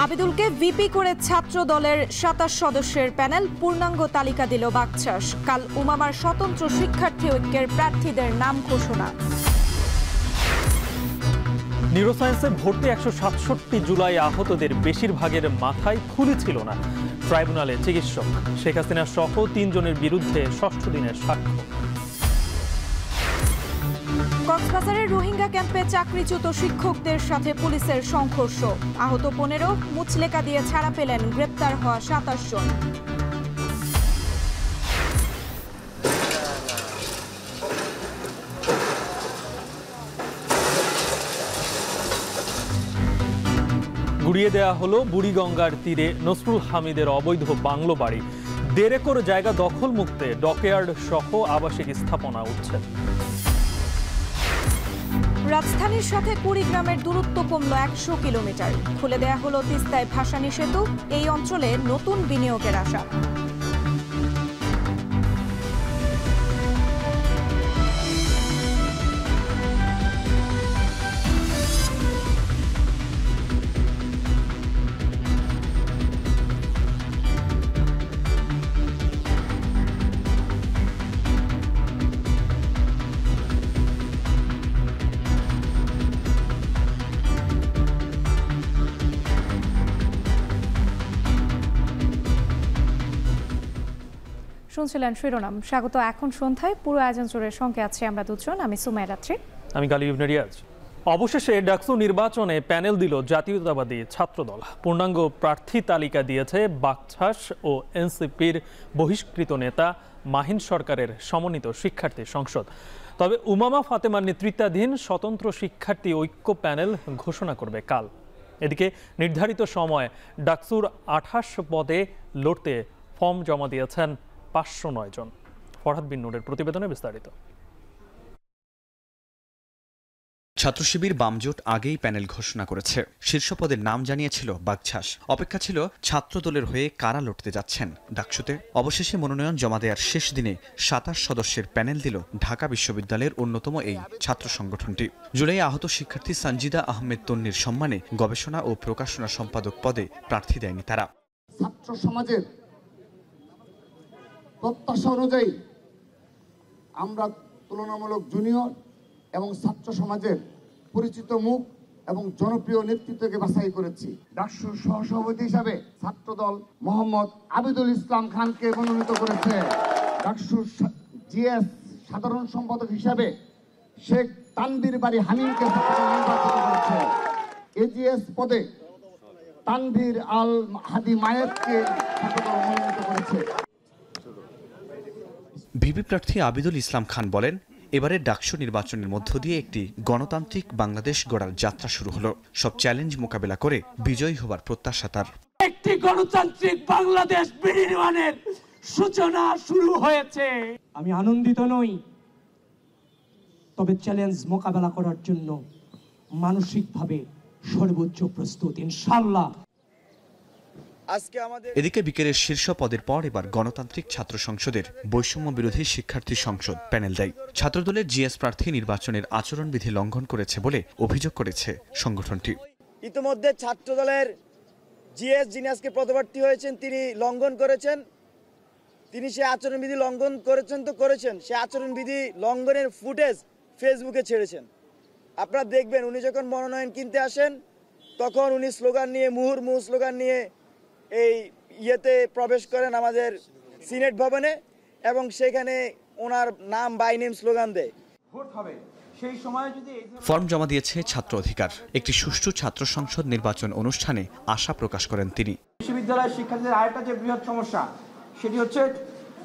আবিদুলকে VP করে ছাত্র দলের ২৭ সদস্যের প্যানেল পূর্ণাঙ্গ তালিকা দিল বাকছাস। কাল উমামার স্বতন্ত্র শিক্ষার্থী ঐক্যের প্রার্থীদের নাম ঘোষণা। নিউরোসায়েন্সে ভর্তি ১৬৭ জুলাই আহতদের বেশিরভাগের মাথায় খুলি ছিল না। ট্রাইব্যুনালে চিকিৎসক। শেখ হাসিনা সহ ৩ জনের বিরুদ্ধে ৬ষ্ঠ দিনের সাক্ষ্য। কক্সবাজারের রোহিঙ্গা ক্যাম্পে চাকরিচ্যুত শিক্ষকদের সাথে পুলিশের সংঘর্ষ। আহত ১৫, মুচলেকা দিয়ে ছাড়া পেলেন গ্রেপ্তার হওয়া ২৭ জন। গুড়িয়ে দেয়া হলো বুড়িগঙ্গার তীরে নসরুল হামিদের অবৈধ বাংলো বাড়ি। ১.৫ একর জায়গা দখল মুক্তে ডকইয়ার্ড সহ আবাসিক স্থাপনা উঠছে। রাজধানীর সাথে কুড়িগ্রামের দূরত্ব কমল ১০০ কিলোমিটার। খুলে দেয়া হলো তিস্তায় ভাসানী সেতু। এই অঞ্চলে নতুন বিনিয়োগের আশা। শুনছিলেন শিরোনাম। স্বাগত এখন সন্ধ্যায়। পুরো আয়োজন জুড়ে সঙ্গে আছি আমরা দুজন। আমি সুমাইয়া রাত্রি। আমি গালিব রিয়াজ। অবশেষে ডাকসু নির্বাচনে প্যানেল দিল জাতীয়তাবাদী ছাত্রদল। পূর্ণাঙ্গ প্রার্থী তালিকা দিয়েছে বাকছাস ও এনসিপির বহিষ্কৃত নেতা মাহিন সরকারের সমন্বিত শিক্ষার্থী সংসদ। তবে উমামা ফাতেমার নেতৃত্বাধীন স্বতন্ত্র শিক্ষার্থী ঐক্য প্যানেল ঘোষণা করবে কাল। এদিকে নির্ধারিত সময় ডাকসুর ২৮ পদে লড়তে ফর্ম জমা দিয়েছেন ৫০৯ জন। ফরহাদ বিন নূরের প্রতিবেদনে বিস্তারিত। ছাত্র শিবির বামজোট আগেই প্যানেল ঘোষণা করেছে। শীর্ষ পদের নাম জানিয়েছিল বাকছাস। অপেক্ষা ছিল ছাত্র দলের হয়ে কারা লড়তে যাচ্ছেন ডাকসুতে। অবশেষে মনোনয়ন জমা দেওয়ার শেষ দিনে ২৭ সদস্যের প্যানেল দিল ঢাকা বিশ্ববিদ্যালয়ের অন্যতম এই ছাত্র সংগঠনটি। জুলাই আহত শিক্ষার্থী সঞ্জিদা আহমেদ তন্নির সম্মানে গবেষণা ও প্রকাশনা সম্পাদক পদে প্রার্থী দেয়নি তারা। ছাত্র সমাজের প্রত্যাশা অনুযায়ী আমরা তুলনামূলক জুনিয়র এবং ছাত্র সমাজের পরিচিত মুখ এবং জনপ্রিয় নেতৃত্বকে বাছাই করেছি। ডাকসুর সহসভাপতি হিসাবে ছাত্রদল মোহাম্মদ আবিদুল ইসলাম খানকে মনোনীত করেছে। ডাকসুর জিএস সাধারণ সম্পাদক হিসাবে শেখ তানভীর বাড়ি হামিমকে নির্বাচিত করেছে। এজিএস পদে তানভীর আল হাদি মায়েতকে ছাত্রদল মনোনীত করেছে। ভিপি প্রার্থী আবিদুল ইসলাম খান বলেন, এবারের ডাকসু নির্বাচনের মধ্য দিয়ে একটি গণতান্ত্রিক বাংলাদেশ গড়ার যাত্রা শুরু হলো। সব চ্যালেঞ্জ মোকাবেলা করে বিজয়ী হবার প্রত্যাশা তার। একটি গণতান্ত্রিক বাংলাদেশ বিনির্মাণের সূচনা শুরু হয়েছে। আমি আনন্দিত নই, তবে চ্যালেঞ্জ মোকাবেলা করার জন্য মানসিকভাবে সর্বোচ্চ প্রস্তুত ইনশাআল্লাহ। এদিকে বিকেলের শীর্ষ পদের পর এবার গণতান্ত্রিক ছাত্র সংসদের বৈষম্য বিরোধী শিক্ষার্থী সংসদ প্যানেল দেয়। ছাত্রদলের জিএস প্রার্থী নির্বাচনের আচরণবিধি লঙ্ঘন করেছে বলে অভিযোগ করেছে সংগঠনটি। ইতিমধ্যে ছাত্রদলের জিএস যিনি আজকে পদপ্রার্থী হয়েছেন তিনি লঙ্ঘন করেছেন। তিনি সে আচরণবিধি লঙ্ঘন করেছেন। সে আচরণবিধি লঙ্ঘনের ফুটেজ ফেসবুকে ছেড়েছেন। আপনারা দেখবেন উনি যখন মনোনয়ন কিনতে আসেন তখন উনি স্লোগান নিয়ে মুহুর্মুহু স্লোগান নিয়ে এই প্রবেশ করেন আমাদের সিনেট ভবনে এবং সেখানে ওনার নাম বাই নেম স্লোগান দেয়। ফর্ম জমা দিয়েছে ছাত্র অধিকার। একটি সুষ্ঠু ছাত্র সংসদ নির্বাচন অনুষ্ঠানে আশা প্রকাশ করেন তিনি। বিশ্ববিদ্যালয়ের শিক্ষার্থীদের আরেকটা যে বৃহৎ সমস্যা সেটি হচ্ছে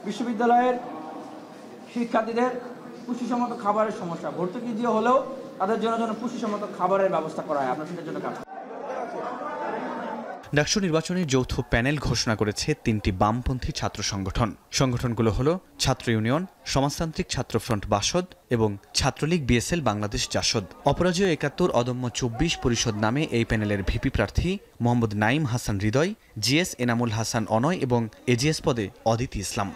বিশ্ববিদ্যালয়ের শিক্ষার্থীদের পুষ্টিসম্মত খাবারের সমস্যা। ভর্তুকি দিয়ে হলেও তাদের জন্য পুষ্টিসম্মত খাবারের ব্যবস্থা করা হয়। আপনার সেটার জন্য কাজ। ডাকসু নির্বাচনের যৌথ প্যানেল ঘোষণা করেছে ৩টি বামপন্থী ছাত্র সংগঠন। সংগঠনগুলো হলো ছাত্র ইউনিয়ন, সমাজতান্ত্রিক ছাত্রফ্রন্ট বাসদ এবং ছাত্রলীগ বিএসএল বাংলাদেশ জাসদ। অপরাজয় ৭১, অদম্য ২৪ পরিষদ নামে এই প্যানেলের ভিপি প্রার্থী মোহাম্মদ নাইম হাসান হৃদয়, জিএস এনামুল হাসান অনয় এবং এজিএস পদে অদিতি ইসলাম।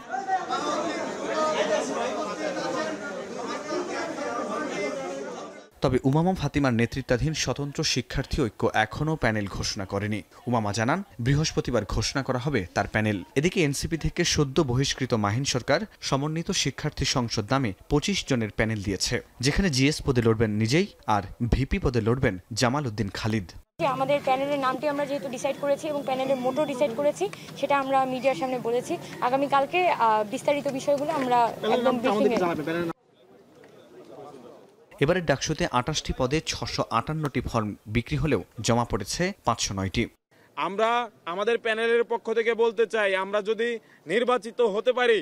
তবে উমামা ফাতিমার নেতৃত্বাধীন স্বতন্ত্র শিক্ষার্থী ঐক্য এখনও প্যানেল ঘোষণা করেনি। উমামা জানান, বৃহস্পতিবার ঘোষণা করা হবে তার প্যানেল। এদিকে এনসিপি থেকে সদ্য বহিষ্কৃত মাহিন সরকার সমন্বিত শিক্ষার্থী সংসদ নামে 25 জনের প্যানেল দিয়েছে, যেখানে জিএস পদে লড়বেন নিজেই আর ভিপি পদে লড়বেন জামাল উদ্দিন খালিদ। আমাদের প্যানেলের নামটি আমরা যেহেতু ডিসাইড করেছি এবং প্যানেলের মোটো ডিসাইড করেছি, সেটা আমরা মিডিয়ার সামনে বলেছি। আগামীকালকে বিস্তারিত বিষয়গুলো আমরা একদম এবারের ডাকসুতে 28টি পদে 658টি ফর্ম বিক্রি হলেও জমা পড়েছে 509টি। আমরা আমাদের প্যানেলের পক্ষ থেকে বলতে চাই, আমরা যদি নির্বাচিত হতে পারি,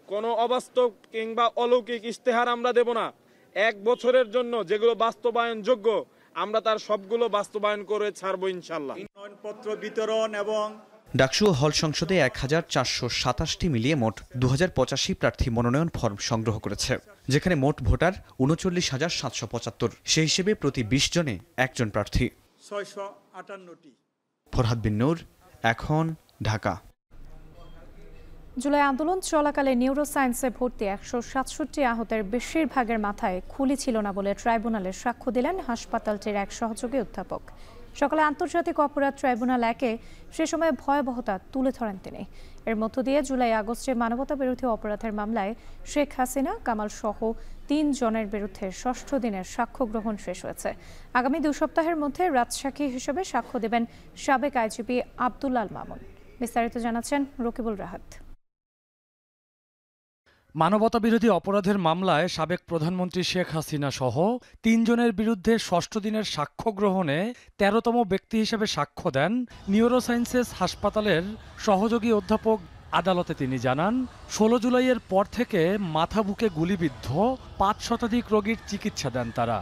কোনো অবাস্তব কিংবা অলৌকিক ইশতেহার আমরা দেব না। 1 বছরের জন্য যেগুলো বাস্তবায়নযোগ্য আমরা তার সবগুলো বাস্তবায়ন করে ছাড়বো ইনশাল্লাহ। মনোনয়নপত্র বিতরণ এবং ডাকসু হল সংসদে 1427টি মিলিয়ে মোট 2085 প্রার্থী মনোনয়ন ফর্ম সংগ্রহ করেছে, যেখানে মোট ভোটার 39,775। সেই হিসেবে প্রতি 20 জনে একজন প্রার্থী। 658টি। ফরহাদ বিন নূর, এখন, ঢাকা। জুলাই আন্দোলন চলাকালে নিউরোসায়েন্সে ভর্তি 167 আহতের বেশিরভাগের মাথায় খুলি ছিল না বলে ট্রাইব্যুনালে সাক্ষ্য দিলেন হাসপাতালটির এক সহযোগী অধ্যাপক। সকালে আন্তর্জাতিক অপরাধ ট্রাইব্যুনাল 1-এ সে সময় ভয়াবহতা তুলে ধরেন তিনি। এর মধ্য দিয়ে জুলাই আগস্টে মানবতা বিরোধী অপরাধের মামলায় শেখ হাসিনা, কামাল সহ 3 জনের বিরুদ্ধে 6ষ্ঠ দিনের সাক্ষ্য গ্রহণ শেষ হয়েছে। আগামী 2 সপ্তাহের মধ্যে রাজসাক্ষী হিসেবে সাক্ষ্য দেবেন সাবেক আইজিপি আব্দুল আল মামুন। বিস্তারিত জানাচ্ছেন রকিবুল রাহাত। মানবতাবিরোধী অপরাধের মামলায় সাবেক প্রধানমন্ত্রী শেখ হাসিনা সহ 3 জনের বিরুদ্ধে 6ষ্ঠ দিনের সাক্ষ্য গ্রহণে 13তম ব্যক্তি হিসেবে সাক্ষ্য দেন নিউরোসায়েন্সেস হাসপাতালের সহযোগী অধ্যাপক। আদালতে তিনি জানান, 16 জুলাইয়ের পর থেকে মাথা বুকে গুলিবিদ্ধ 5 শতাধিক রোগীর চিকিৎসা দেন তারা।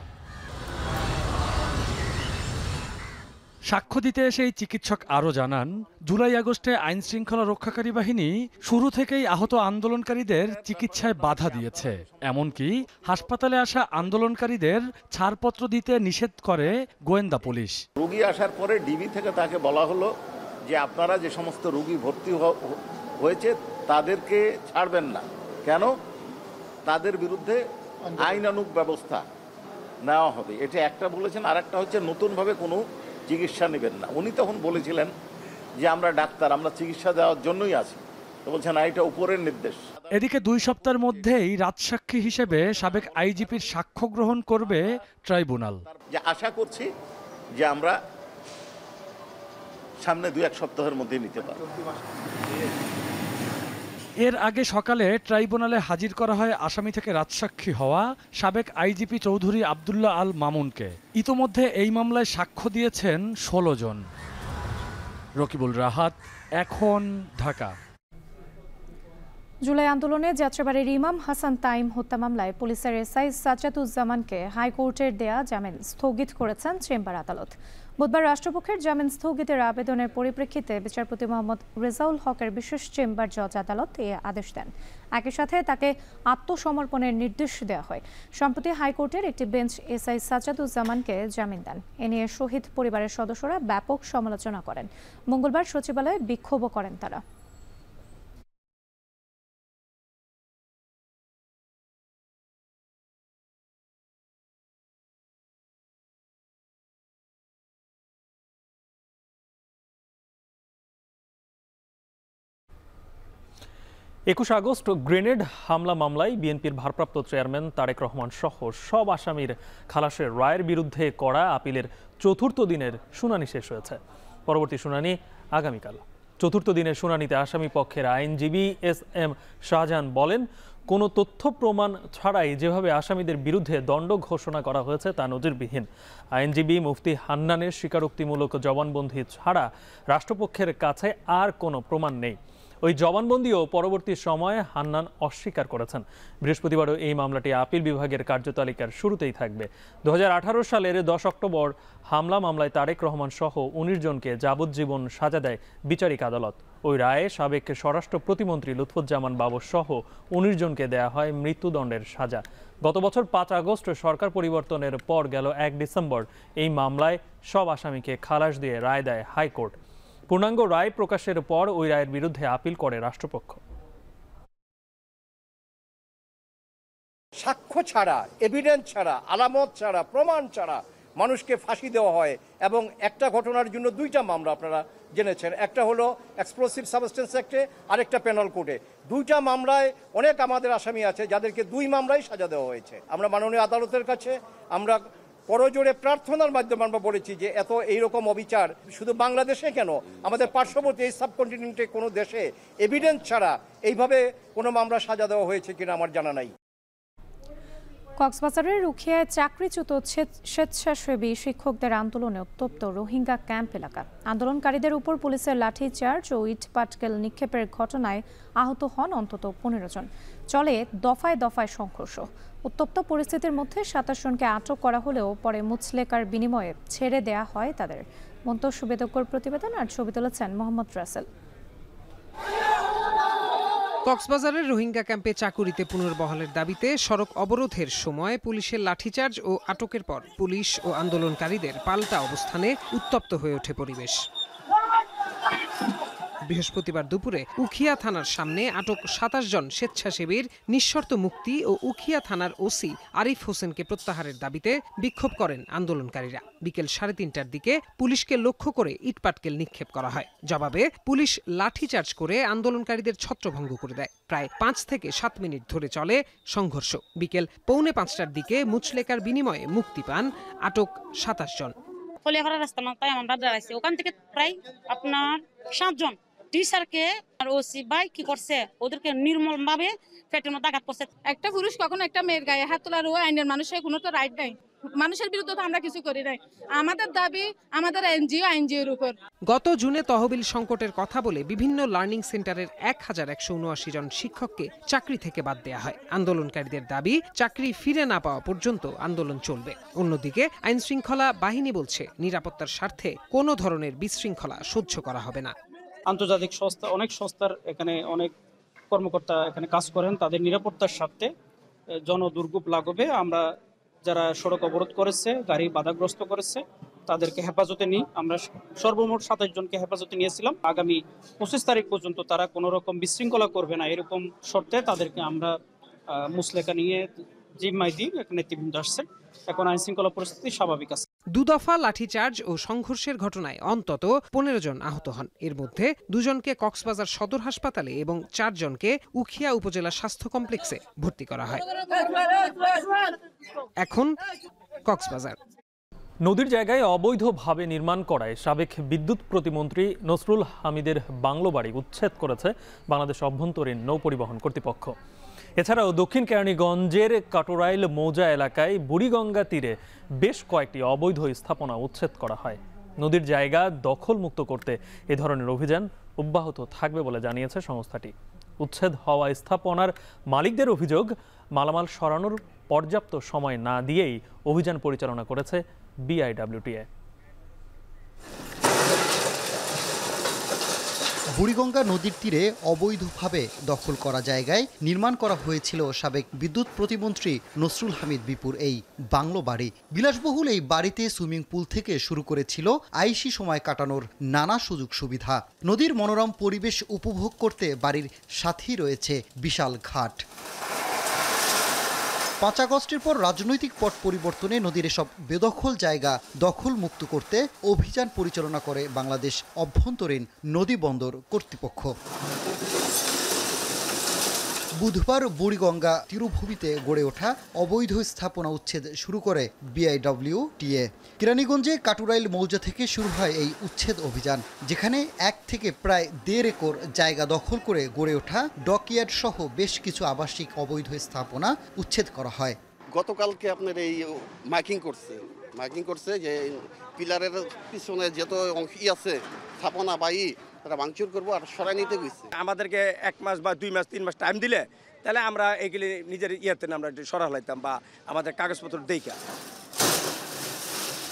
সাক্ষ্য দিতে এসে এই চিকিৎসক আরও জানান, জুলাই আগস্টে আইন শৃঙ্খলা রক্ষাকারী বাহিনী শুরু থেকেই আহত আন্দোলনকারীদের চিকিৎসায় বাধা দিয়েছে। এমনকি হাসপাতালে আসা আন্দোলনকারীদের ছাড়পত্র দিতে নিষেধ করে গোয়েন্দা পুলিশ। রোগী আসার পরে ডিবি থেকে তাকে বলা হলো যে আপনারা যে সমস্ত রোগী ভর্তি হয়েছে তাদেরকে ছাড়বেন না। কেন? তাদের বিরুদ্ধে আইনানুগ ব্যবস্থা নেওয়া হবে। এটা একটা বলেছেন, আর একটা হচ্ছে নতুনভাবে কোনো চিকিৎসা নেবেন না। উনি তখন বলেছিলেন যে আমরা ডাক্তার, আমরা চিকিৎসা দেওয়ার জন্যই আছি। তো বলছেন এটা উপরের নির্দেশ। এদিকে 2 সপ্তাহের মধ্যেই রাজসাক্ষী হিসেবে সাবেক আইজিপির সাক্ষ্য গ্রহণ করবে ট্রাইব্যুনাল। যে আশা করছি যে আমরা সামনে 2-1 সপ্তাহের মধ্যে নিতে পারব। এর আগে সকালে ট্রাইব্যুনালে হাজির করা হয় আসামি থেকে রাজসাক্ষী হওয়া সাবেক আইজিপি চৌধুরী আব্দুল্লাহ আল মামুনকে। ইতোমধ্যে এই মামলায় সাক্ষ্য দিয়েছেন 16 জন। রকিবুল রাহাত, এখন, ঢাকা। জুলাই আন্দোলনে যাত্রাবাড়ির ইমাম হাসান তাইম হত্যা মামলায় পুলিশের এসআই সাজ্জাদুজ্জামানকে হাইকোর্টের দেয়া জামিন স্থগিত করেছেন চেম্বার আদালত। বুধবার রাষ্ট্রপক্ষের জামিন স্থগিতের আবেদনের পরিপ্রেক্ষিতে বিচারপতি মোহাম্মদ রেজাউল হকের বিশেষ চেম্বার জজ আদালত এ আদেশ দেন। একই সাথে তাকে আত্মসমর্পণের নির্দেশ দেওয়া হয়। সম্প্রতি হাইকোর্টের একটি বেঞ্চ এসআই সাজ্জাদুজ্জামানকে জামিন দেন। এ নিয়ে শহীদ পরিবারের সদস্যরা ব্যাপক সমালোচনা করেন। মঙ্গলবার সচিবালয়ে বিক্ষোভও করেন তারা। একুশে আগস্ট গ্রেনেড হামলা মামলায় বিএনপির ভারপ্রাপ্ত চেয়ারম্যান তারেক রহমান সহ সব আসামির খালাসের রায়ের বিরুদ্ধে করা আপিলের 4র্থ দিনের শুনানি শেষ হয়েছে। পরবর্তী শুনানি আগামীকাল। 4র্থ দিনের শুনানিতে আসামি পক্ষের আইনজীবী এস.এম. শাহজাহান বলেন, কোনো তথ্য প্রমাণ ছাড়াই যেভাবে আসামিদের বিরুদ্ধে দণ্ড ঘোষণা করা হয়েছে তা নজিরবিহীন। আইনজীবী মুফতি হান্নানের স্বীকারোক্তিমূলক জবানবন্দি ছাড়া রাষ্ট্রপক্ষের কাছে আর কোনো প্রমাণ নেই। ওই জবানবন্দিও পরবর্তী সময়ে হান্নান অস্বীকার করেছেন। বৃহস্পতিবারও এই মামলাটি আপিল বিভাগের কার্যতালিকার শুরুতেই থাকবে। 2018 সালের 10 অক্টোবর হামলা মামলায় তারেক রহমান সহ 19 জনকে যাবজ্জীবন সাজা দেয় বিচারিক আদালত। ওই রায়ে সাবেক স্বরাষ্ট্র প্রতিমন্ত্রী লুৎফুজ্জামান বাবর সহ 19 জনকে দেয়া হয় মৃত্যুদণ্ডের সাজা। গত বছর 5 আগস্ট সরকার পরিবর্তনের পর গেল 1 ডিসেম্বর এই মামলায় সব আসামিকে খালাস দিয়ে রায় দেয় হাইকোর্ট। পূর্ণাঙ্গ রায় প্রকাশের পর ওই রায়ের বিরুদ্ধে আপিল করে রাষ্ট্রপক্ষ। সাক্ষ্য ছাড়া, এভিডেন্স ছাড়া, আলামত ছাড়া, প্রমাণ ছাড়া মানুষকে ফাঁসি দেওয়া হয়। এবং একটা ঘটনার জন্য 2টা মামলা আপনারা জেনেছেন, একটা হলো এক্সপ্লোসিভ সাবস্টেন্স অ্যাক্টে, আরেকটা পেনাল কোর্টে। 2টা মামলায় অনেক আমাদের আসামি আছে যাদেরকে 2 মামলায় সাজা দেওয়া হয়েছে। আমরা মাননীয় আদালতের কাছে আমরা করজোড়ে প্রার্থনার মাধ্যমে আমরা বলেছি যে এইরকম অবিচার শুধু বাংলাদেশে কেন, আমাদের পার্শ্ববর্তী এই সাবকন্টিনেন্টে কোনো দেশে এভিডেন্স ছাড়া এইভাবে কোনো মামলা সাজা দেওয়া হয়েছে কিনা আমার জানা নাই। কক্সবাজারের রুখিয়ায় চাকরিচ্যুত স্বেচ্ছাসেবী শিক্ষকদের আন্দোলনে উত্তপ্ত রোহিঙ্গা ক্যাম্প এলাকা। আন্দোলনকারীদের উপর পুলিশের লাঠিচার্জ ও ইট পাটকেল নিক্ষেপের ঘটনায় আহত হন অন্তত 15 জন। চলে দফায় দফায় সংঘর্ষ। উত্তপ্ত পরিস্থিতির মধ্যে 27 জনকে আটক করা হলেও পরে মুচলেকার বিনিময়ে ছেড়ে দেয়া হয় তাদের। মন্তব্য সুবেদকর প্রতিবেদন আর ছবি তুলেছেন মোহাম্মদ রাসেল। কক্সবাজারের রোহিঙ্গা ক্যাম্পে চাকুরিতে পুনর্বহালের দাবিতে সড়ক অবরোধের সময় পুলিশের লাঠিচার্জ ও আটকের পর পুলিশ ও আন্দোলনকারীদের পাল্টা অবস্থানে উত্তপ্ত হয়ে ওঠে পরিবেশ। বৃহস্পতিবার দুপুরে উখিয়া থানার সামনে আটক 27 জন স্বেচ্ছাসেবীর নিঃশর্ত মুক্তি ও উখিয়া থানার ওসি আরিফ হোসেনকে প্রত্যাহারের দাবিতে বিক্ষোভ করেন আন্দোলনকারীরা। বিকেল 3:30টার দিকে পুলিশকে লক্ষ্য করে ইটপাটকেল নিক্ষেপ করা হয়। জবাবে পুলিশ লাঠিচার্জ করে আন্দোলনকারীদের ছত্রভঙ্গ করে দেয়। প্রায় 5 থেকে 7 মিনিট ধরে চলে সংঘর্ষ। বিকেল 4:45টার দিকে মুচলেকার বিনিময়ে মুক্তি পান আটক 27 জন। রাস্তা মাথায় আমরা দাঁড়াইছি, ওখান থেকে প্রায় আপনার 7 জন টিচারকে আর ওসি ভাই কি করছে, ওদেরকে নির্মল ভাবে পেটের মধ্যে আঘাত করছে। একটা পুরুষ কখনো একটা মেয়ের গায়ে হাত তোলার ও আইনের মানুষের কোনো তো রাইট নাই। মানুষের বিরুদ্ধে তো আমরা কিছু করি নাই। আমাদের দাবি আমাদের এনজিওর উপর। গত জুনে তহবিল সংকটের কথা বলে বিভিন্ন লার্নিং সেন্টারের 1179 জন শিক্ষককে চাকরি থেকে বাদ দেয়া হয়। আন্দোলনকারীদের দাবি চাকরি ফিরে না পাওয়া পর্যন্ত আন্দোলন চলবে। অন্যদিকে আইন শৃঙ্খলা বাহিনী বলছে নিরাপত্তার স্বার্থে কোনো ধরনের বিশৃঙ্খলা সহ্য করা হবে না। আন্তর্জাতিক সংস্থা, অনেক সংস্থার এখানে অনেক কর্মকর্তা এখানে কাজ করেন, তাদের নিরাপত্তার স্বার্থে জনদুর্ভোগ লাগবে। আমরা যারা সড়ক অবরোধ করেছে, গাড়ি বাধাগ্রস্ত করেছে, তাদেরকে হেফাজতে নিই। আমরা সর্বমোট 27 জনকে হেফাজতে নিয়েছিলাম। আগামী 25 তারিখ পর্যন্ত তারা কোনো রকম বিশৃঙ্খলা করবে না, এরকম শর্তে তাদেরকে আমরা মুচলেকা নিয়ে জিম্মায় দিই। এখানে নেতৃবৃন্দ আসছেন। এখন আইন শৃঙ্খলা পরিস্থিতি স্বাভাবিক আছে। 2 দফা লাঠিচার্জ ও সংঘর্ষের ঘটনায় অন্তত 15 জন আহত হন। এর মধ্যে 2 জনকে কক্সবাজার সদর হাসপাতালে এবং 4 জনকে উখিয়া উপজেলা স্বাস্থ্য কমপ্লেক্সে ভর্তি করা হয়। এখন কক্সবাজার। নদীর জায়গায় অবৈধভাবে নির্মাণ করায় সাবেক বিদ্যুৎ প্রতিমন্ত্রী নসরুল হামিদের বাংলো বাড়ি উচ্ছেদ করেছে বাংলাদেশ অভ্যন্তরীণ নৌপরিবহন কর্তৃপক্ষ। এছাড়াও দক্ষিণ কেরানীগঞ্জের কাটোরাইল মৌজা এলাকায় বুড়িগঙ্গা তীরে বেশ কয়েকটি অবৈধ স্থাপনা উচ্ছেদ করা হয়। নদীর জায়গা দখলমুক্ত করতে এ ধরনের অভিযান অব্যাহত থাকবে বলে জানিয়েছে সংস্থাটি। উচ্ছেদ হওয়া স্থাপনার মালিকদের অভিযোগ, মালামাল সরানোর পর্যাপ্ত সময় না দিয়েই অভিযান পরিচালনা করেছে বিআইডব্লিউটিএ। বুড়িগঙ্গা নদীর তীরে অবৈধভাবে দখল করা জায়গায় নির্মাণ করা হয়েছিল সাবেক বিদ্যুৎ প্রতিমন্ত্রী নসরুল হামিদ বিপুর এই বাংলো বাড়ি। বিলাসবহুল এই বাড়িতে সুইমিং পুল থেকে শুরু করেছিল আইসি সময় কাটানোর নানা সুযোগ সুবিধা। নদীর মনোরম পরিবেশ উপভোগ করতে বাড়ির সাথেই রয়েছে বিশাল ঘাট। 5 আগস্টের পর রাজনৈতিক পট পরিবর্তনে নদীর এসব বেদখল জায়গা দখল মুক্ত করতে অভিযান পরিচালনা করে বাংলাদেশ অভ্যন্তরীণ নদী বন্দর কর্তৃপক্ষ। বুধবার বুড়িগঙ্গা তীরভূমিতে গড়ে ওঠা অবৈধ স্থাপনা উচ্ছেদ শুরু করে বিআইডব্লিউটিএ। কেরানীগঞ্জে কাটোরাইল মৌজা থেকে শুরু হয় এই উচ্ছেদ অভিযান, যেখানে 1 থেকে প্রায় 1.5 একর জায়গা দখল করে গড়ে ওঠা ডকইয়ার্ড সহ বেশ কিছু আবাসিক অবৈধ স্থাপনা উচ্ছেদ করা হয়। গতকালকে আপনার এই মাইকিং করছে যে পিলারের পিছনে যত অংশ আছে স্থাপনা বাই তারা ভাঙচুর করবো আর সরাই নিতে গেছে। আমাদেরকে 1 মাস বা 2 মাস 3 মাস টাইম দিলে তাহলে আমরা এগুলি নিজের ইয়েতে আমরা সরা লাইতাম বা আমাদের কাগজপত্র দেখা।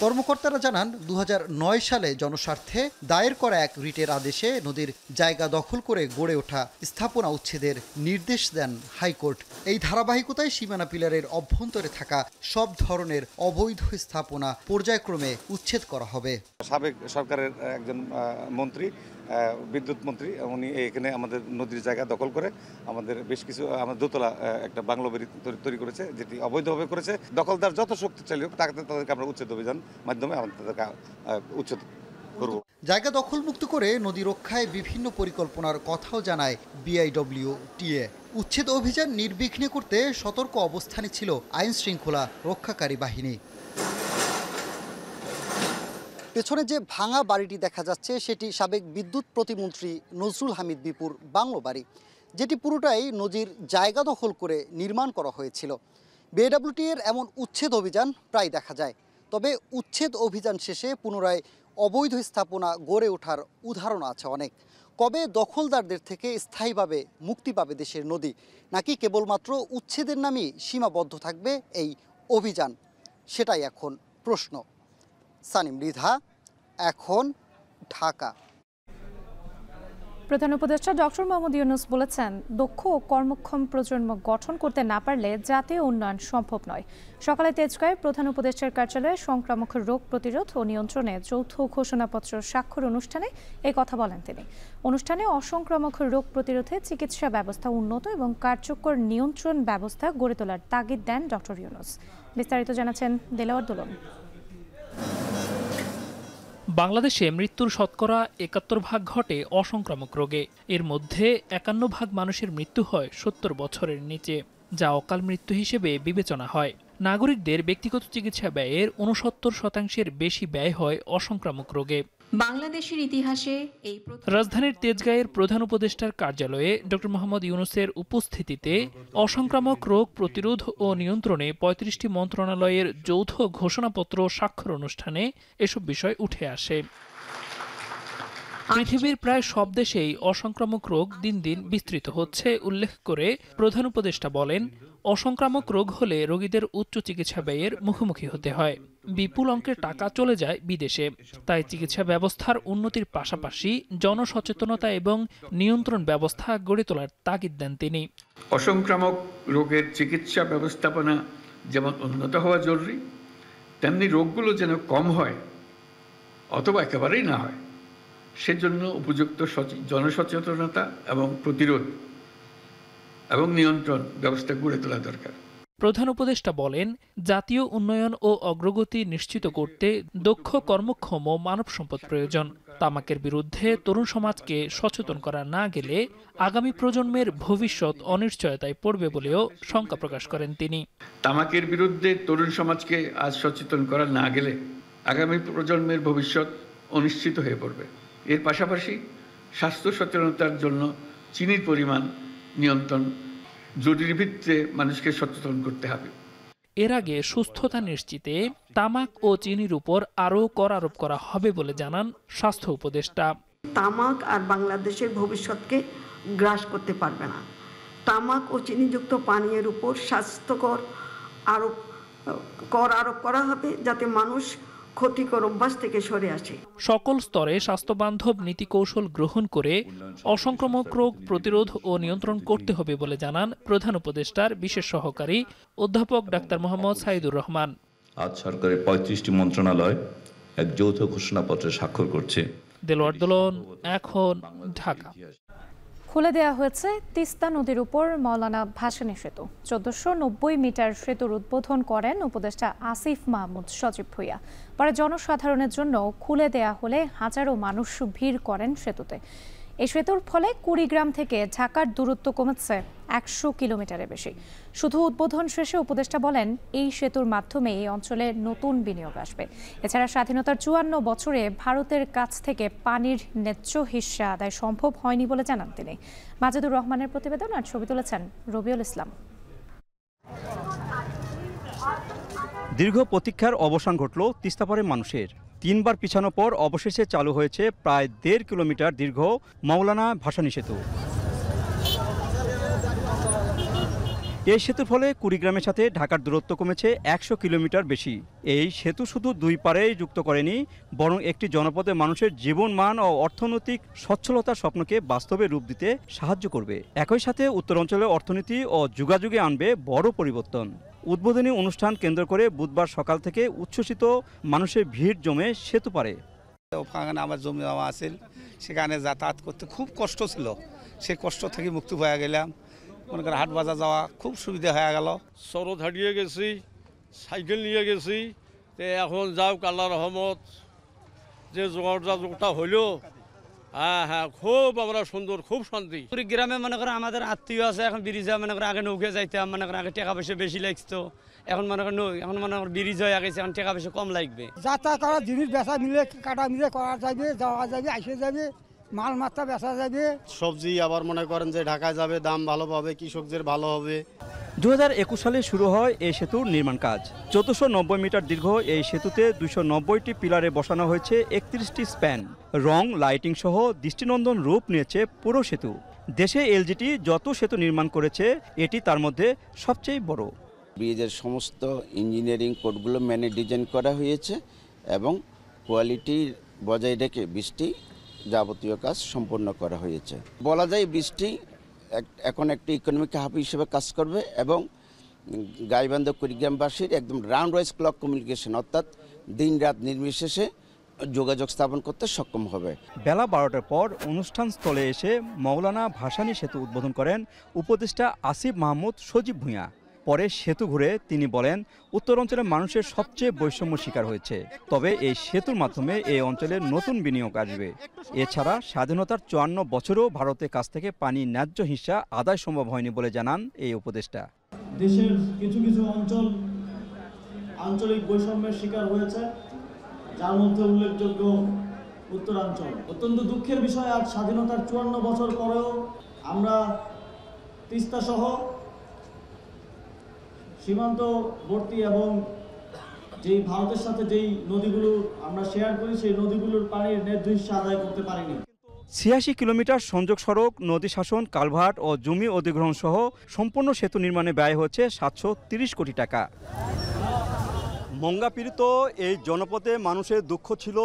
কর্মকর্তারা জানান 2009 সালে জনস্বার্থে দায়ের করা এক রিটের আদেশে নদীর জায়গা দখল করে গড়ে ওঠা স্থাপনা উচ্ছেদের নির্দেশ দেন হাইকোর্ট। এই ধারাবাহিকতায় সীমানা পিলারের অভ্যন্তরে থাকা সব ধরনের অবৈধ স্থাপনা পর্যায়ক্রমে উচ্ছেদ করা হবে। সাবেক সরকারের একজন মন্ত্রী, বিদ্যুৎ মন্ত্রী, উনি এখানে আমাদের নদীর জায়গা দখল করে আমাদের বেশ কিছু আমাদের দোতলা একটা বাংলো বাড়ি তৈরি করেছে, যেটি অবৈধভাবে করেছে। দখলদার যত শক্তিশালী হোক তাদেরকে আমরা উচ্ছেদ অভিযান মাধ্যমে আমরা তাদেরকে উচ্ছেদ করব। জায়গা দখলমুক্ত করে নদী রক্ষায় বিভিন্ন পরিকল্পনার কথাও জানায় BIWTA। উচ্ছেদ অভিযান নির্বিঘ্নে করতে সতর্ক অবস্থানে ছিল আইন শৃঙ্খলা রক্ষাকারী বাহিনী। পেছনে যে ভাঙা বাড়িটি দেখা যাচ্ছে সেটি সাবেক বিদ্যুৎ প্রতিমন্ত্রী নজরুল হামিদ বিপুর বাংলো বাড়ি, যেটি পুরোটাই নদীর জায়গা দখল করে নির্মাণ করা হয়েছিল। BIWTA এর এমন উচ্ছেদ অভিযান প্রায় দেখা যায়, তবে উচ্ছেদ অভিযান শেষে পুনরায় অবৈধ স্থাপনা গড়ে ওঠার উদাহরণ আছে অনেক। কবে দখলদারদের থেকে স্থায়ীভাবে মুক্তি পাবে দেশের নদী, নাকি কেবলমাত্র উচ্ছেদের নামেই সীমাবদ্ধ থাকবে এই অভিযান, সেটাই এখন প্রশ্ন। সানিম মৃধা, এখন, ঢাকা। প্রধান উপদেষ্টা ডক্টর মোহাম্মদ ইউনূস বলেছেন, দক্ষ ও কর্মক্ষম প্রজন্ম গঠন করতে না পারলে জাতীয় উন্নয়ন সম্ভব নয়। সকালে তেজগাঁয়ে প্রধান উপদেষ্টার কার্যালয়ে সংক্রামক রোগ প্রতিরোধ ও নিয়ন্ত্রণে যৌথ ঘোষণাপত্র স্বাক্ষর অনুষ্ঠানে এই কথা বলেন তিনি। অনুষ্ঠানে অসংক্রামক রোগ প্রতিরোধে চিকিৎসা ব্যবস্থা উন্নত এবং কার্যকর নিয়ন্ত্রণ ব্যবস্থা গড়ে তোলার তাগিদ দেন ডক্টর ইউনূস। বিস্তারিত জানাচ্ছেন দেলাওয়ার দোলন। বাংলাদেশে মৃত্যুর শতকরা ৭১% ঘটে অসংক্রামক রোগে। এর মধ্যে ৫১% মানুষের মৃত্যু হয় ৭০ বছরের নিচে, যা অকাল মৃত্যু হিসেবে বিবেচনা হয়। নাগরিকদের ব্যক্তিগত চিকিৎসা ব্যয়ের ৬৯% বেশি ব্যয় হয় অসংক্রামক রোগে। বাংলাদেশের ইতিহাসে এই রাজধানীর তেজগাঁয়ের প্রধান উপদেষ্টার কার্যালয়ে ডক্টর মোহাম্মদ ইউনূসের উপস্থিতিতে অসংক্রামক রোগ প্রতিরোধ ও নিয়ন্ত্রণে ৩৫টি মন্ত্রণালয়ের যৌথ ঘোষণাপত্র স্বাক্ষর অনুষ্ঠানে এসব বিষয় উঠে আসে। পৃথিবীর প্রায় সব দেশেই অসংক্রামক রোগ দিন দিন বিস্তৃত হচ্ছে উল্লেখ করে প্রধান উপদেষ্টা বলেন, অসংক্রামক রোগ হলে রোগীদের উচ্চ চিকিৎসা ব্যয়ের মুখোমুখি হতে হয়। বিপুল অঙ্কের টাকা চলে যায় বিদেশে। তাই চিকিৎসা ব্যবস্থার উন্নতির পাশাপাশি জনসচেতনতা এবং নিয়ন্ত্রণ ব্যবস্থা গড়ে তোলার তাগিদ দেন তিনি। অসংক্রামক রোগের চিকিৎসা ব্যবস্থাপনা যেমন উন্নত হওয়া জরুরি, তেমনি রোগগুলো যেন কম হয় অথবা একেবারেই না হয়, সেজন্য উপযুক্ত জনসচেতনতা এবং প্রতিরোধ এবং নিয়ন্ত্রণ ব্যবস্থা গড়ে তোলা দরকার। প্রধান উপদেষ্টা বলেন, জাতীয় উন্নয়ন ও অগ্রগতি নিশ্চিত করতে দক্ষ কর্মক্ষম ও মানব সম্পদ প্রয়োজন। তামাকের বিরুদ্ধে তরুণ সমাজকে সচেতন করা না গেলে আগামী প্রজন্মের ভবিষ্যৎ অনিশ্চয়তায় পড়বে বলেও শঙ্কা প্রকাশ করেন তিনি। তামাকের বিরুদ্ধে তরুণ সমাজকে আজ সচেতন করা না গেলে আগামী প্রজন্মের ভবিষ্যৎ অনিশ্চিত হয়ে পড়বে। এর পাশাপাশি স্বাস্থ্য সচেতনতার জন্য চিনির পরিমাণ নিয়ন্ত্রণ জরুরি ভিত্তিতে মানুষকে সচেতন করতে হবে। এর আগে সুস্থতা নিশ্চিতে তামাক ও চিনির উপর আরও কর আরোপ করা হবে বলে জানান স্বাস্থ্য উপদেষ্টা। তামাক আর বাংলাদেশের ভবিষ্যৎকে গ্রাস করতে পারবে না। তামাক ও চিনিযুক্ত পানীয়ের উপর স্বাস্থ্যকর কর আরোপ করা হবে, যাতে মানুষ ক্ষতিকর অভ্যাস থেকে সরে আসে। সকল স্তরে স্বাস্থ্যবান্ধব নীতি কৌশল গ্রহণ করে অসংক্রামক রোগ প্রতিরোধ ও নিয়ন্ত্রণ করতে হবে বলে জানান প্রধান উপদেষ্টার বিশেষ সহকারী অধ্যাপক ডাক্তার মোহাম্মদ সাইদুর রহমান। আজ সরকারের ৩৫টি মন্ত্রণালয় এক যৌথ ঘোষণাপত্রে স্বাক্ষর করছে। দেলোয়ার দোলন, এখন, ঢাকা। খুলে দেওয়া হয়েছে তিস্তা নদীর উপর মৌলানা ভাসানী সেতু। ১৪৯০ মিটার সেতুর উদ্বোধন করেন উপদেষ্টা আসিফ মাহমুদ সজীব ভুঁইয়া। পরে জনসাধারণের জন্য খুলে দেয়া হলে হাজারো মানুষ ভিড় করেন সেতুতে। এই সেতুর ফলে কুড়িগ্রাম থেকে ঢাকার দূরত্ব কমেছে ১০০ কিলোমিটারের বেশি। শুধু উদ্বোধন শেষে উপদেষ্টা বলেন, এই সেতুর মাধ্যমে এই অঞ্চলে নতুন বিনিয়োগ আসবে। এছাড়া স্বাধীনতার ৫৪ বছরে ভারতের কাছ থেকে পানির ন্যায্য হিস্সা আদায় সম্ভব হয়নি বলে জানান তিনি। মাজেদুর রহমানের প্রতিবেদন আর ছবি তুলেছেন রবিউল ইসলাম। দীর্ঘ প্রতীক্ষার অবসান ঘটল তিস্তাপাড়ের মানুষের। ৩ বার পিছানোর পর অবশেষে চালু হয়েছে প্রায় ১.৫ কিলোমিটার দীর্ঘ মৌলানা ভাসানী সেতু। এই সেতুর ফলে কুড়িগ্রামের সাথে ঢাকার দূরত্ব কমেছে 100 কিলোমিটার বেশি। এই সেতু শুধু দুই পারেই যুক্ত করেনি, বরং একটি জনপদে মানুষের জীবনমান ও অর্থনৈতিক সচ্ছলতার স্বপ্নকে বাস্তবে রূপ দিতে সাহায্য করবে। একই সাথে উত্তরাঞ্চলের অর্থনীতি ও যোগাযোগে আনবে বড় পরিবর্তন। উদ্বোধনী অনুষ্ঠান কেন্দ্র করে বুধবার সকাল থেকে উচ্ছ্বসিত মানুষের ভিড় জমে সেতু পারে। ওখানে আমার জমি জমা আছে, সেখানে যাতায়াত করতে খুব কষ্ট ছিল। সেই কষ্ট থেকে মুক্তি হয়ে গেলাম। মনে করেন হাট বাজার যাওয়া খুব সুবিধা হয়ে গেল। সরদ হারিয়ে গেছি, সাইকেল নিয়ে গেছি, এখন যাও আল্লাহর রহমত যে যোগাযোগটা হইলো, হ্যাঁ খুব আমরা সুন্দর, খুব শান্তি। গ্রামে মনে করেন আমাদের আত্মীয় আছে, এখন ব্রিজে মনে করেন আগে নৌকে যাইতাম, মনে করেন আগে টাকা পয়সা বেশি লাগতো, এখন মনে করেন এখন মনে করেন ব্রিজ হয়ে গেছে, এখন টাকা পয়সা কম লাগবে। যাতায়াত করার জিনিস বেচা মিলে কাটা মিলে করা যাবে, যাওয়া যাবে, আসে যাবে, মাল মাত্রা বেচা যাবে। সবজি আবার মনে করেন যে ঢাকায় যাবে, দাম ভালো পাবে, কৃষকদের ভালো হবে। 2021 সালে শুরু হয় এই সেতুর নির্মাণ কাজ। 1490 মিটার দীর্ঘ এই সেতুতে 290টি পিলারে বসানো হয়েছে 31টি স্প্যান। রং, লাইটিং সহ দৃষ্টিনন্দন রূপ নিয়েছে পুরো সেতু। দেশে এলজিটি যত সেতু নির্মাণ করেছে, এটি তার মধ্যে সবচেয়ে বড়। ব্রিজের সমস্ত ইঞ্জিনিয়ারিং কোডগুলো মেনে ডিজাইন করা হয়েছে এবং কোয়ালিটি বজায় রেখে বৃষ্টি যাবতীয় কাজ সম্পন্ন করা হয়েছে। বলা যায় বৃষ্টি এখন একটি ইকোনমিক হাব হিসেবে কাজ করবে এবং গাইবান্ধা কুড়িগ্রামবাসীর একদম রাউন্ড ওয়াইজ ক্লক কমিউনিকেশন, অর্থাৎ দিন রাত নির্বিশেষে যোগাযোগ স্থাপন করতে সক্ষম হবে। বেলা 12টার পর অনুষ্ঠান স্থলে এসে মৌলানা ভাসানী সেতু উদ্বোধন করেন উপদেষ্টা আসিফ মাহমুদ সজীব ভূঁইয়া। পরে সেতু ঘুরে তিনি বলেন, উত্তরাঞ্চলের মানুষের সবচেয়ে বৈষম্য শিকার হয়েছে, তবে এই সেতুর মাধ্যমে এই অঞ্চলে নতুন বিনিয়োগ আসবে। এছাড়া স্বাধীনতার 54 বছরও ভারতের কাছ থেকে পানি ন্যায্য হিস্সা আদায় সম্ভব হয়নি বলে জানান এই উপদেষ্টা। দেশের কিছু কিছু অঞ্চল আঞ্চলিক বৈষম্যের শিকার হয়েছে, যার মধ্যে উল্লেখযোগ্য উত্তরাঞ্চল। অত্যন্ত দুঃখের বিষয়, আজ স্বাধীনতার 54 বছর পরেও আমরা তিস্তা সহ সীমান্তবর্তী এবং যেই ভারতের সাথে যেই নদীগুলো আমরা শেয়ার করি, সেই নদীগুলোর পানির ন্যায্য হিস্সা আদায় করতে পারিনি। 86 কিলোমিটার সংযোগ সড়ক, নদী শাসন, কালভার্ট ও জমি অধিগ্রহণ সহ সম্পূর্ণ সেতু নির্মাণে ব্যয় হচ্ছে 730 কোটি টাকা। মঙ্গাপীড়িত এই জনপদে মানুষের দুঃখ ছিল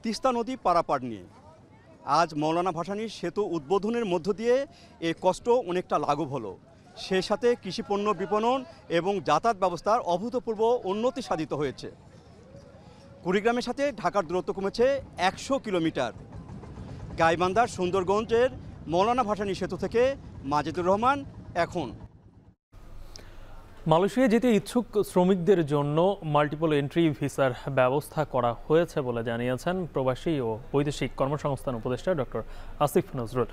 তিস্তা নদী পারাপার নিয়ে। আজ মৌলানা ভাসানী সেতু উদ্বোধনের মধ্য দিয়ে এই কষ্ট অনেকটা লাঘব হলো। সেই সাথে কৃষিপণ্য বিপণন এবং যাতায়াত ব্যবস্থার অভূতপূর্ব উন্নতি সাধিত হয়েছে। কুড়িগ্রামের সাথে ঢাকার দূরত্ব কমেছে 100 কিলোমিটার। গাইবান্ধার সুন্দরগঞ্জের মৌলানা ভাসানী সেতু থেকে মাজেদুর রহমান, এখন। মালয়েশিয়া যেতে ইচ্ছুক শ্রমিকদের জন্য মাল্টিপল এন্ট্রি ভিসার ব্যবস্থা করা হয়েছে বলে জানিয়েছেন প্রবাসী ও বৈদেশিক কর্মসংস্থান উপদেষ্টা ডক্টর আসিফ নজরুল।